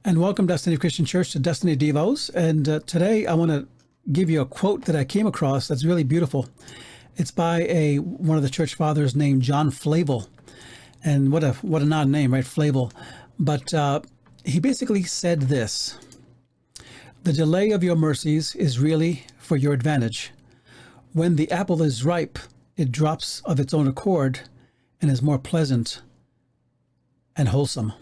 And welcome, Destiny Christian Church, to Destiny-Devos. And today I want to give you a quote that I came across that's really beautiful. It's by one of the church fathers named John Flavel. And what an odd name, right? Flavel. But he basically said this: "The delay of your mercies is really for your advantage. When the apple is ripe, it drops of its own accord and is more pleasant and wholesome."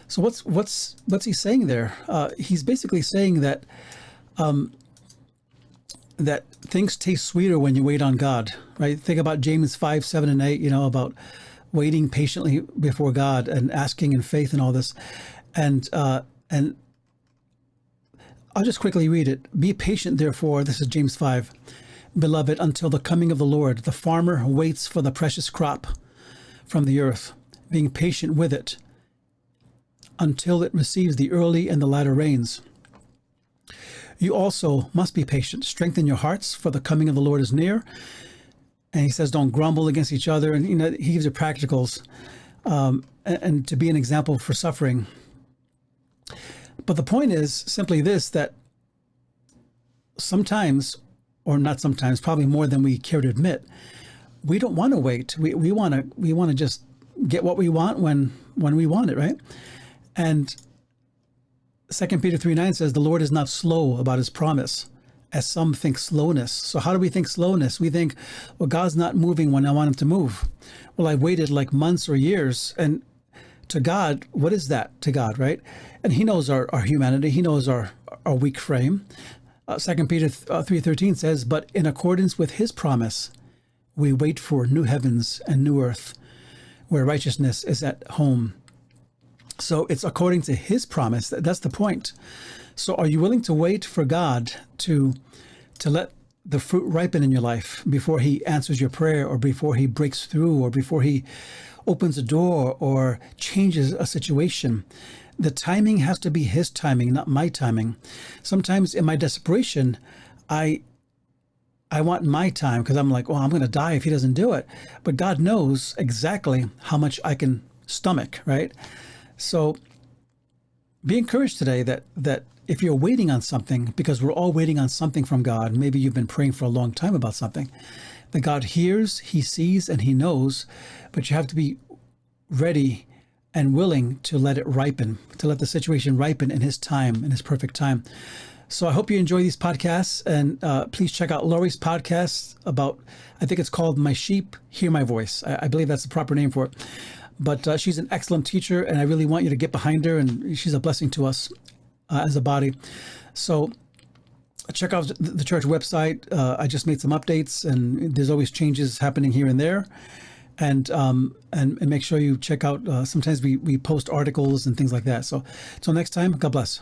So what's he saying there? He's basically saying that that things taste sweeter when you wait on God, right? Think about James 5, 7, and 8, about waiting patiently before God and asking in faith and all this. And I'll just quickly read it. "Be patient, therefore," this is James 5, "beloved, until the coming of the Lord. The farmer waits for the precious crop from the earth, being patient with it until it receives the early and the latter rains. You also must be patient. Strengthen your hearts, for the coming of the Lord is near." And he says, don't grumble against each other. And, he gives you practicals and to be an example for suffering. But the point is simply this, that sometimes, or not sometimes, probably more than we care to admit, we don't want to wait. We want to just get what we want when we want it, right? And 2 Peter 3:9 says, "The Lord is not slow about his promise, as some think slowness." So how do we think slowness? We think, well, God's not moving when I want him to move. Well, I waited like months or years. And to God, what is that to God, right? And he knows our humanity. He knows our weak frame. 2 Peter 3:13 says, "But in accordance with his promise, we wait for new heavens and new earth, where righteousness is at home." So it's according to his promise. That's the point. So are you willing to wait for God to let the fruit ripen in your life before he answers your prayer, or before he breaks through, or before he opens a door or changes a situation? The timing has to be his timing, not my timing. Sometimes in my desperation, I want my time, because I'm like, well, I'm going to die if he doesn't do it. But God knows exactly how much I can stomach, right? So be encouraged today that if you're waiting on something, because we're all waiting on something from God, maybe you've been praying for a long time about something, that God hears, he sees, and he knows, but you have to be ready and willing to let it ripen, to let the situation ripen in his time, in his perfect time. So I hope you enjoy these podcasts, and please check out Lori's podcast about, I think it's called "My Sheep Hear My Voice." I believe that's the proper name for it. But she's an excellent teacher, and I really want you to get behind her, and she's a blessing to us as a body. So check out the church website. I just made some updates, and there's always changes happening here and there. And make sure you check out, sometimes we post articles and things like that. So until next time, God bless.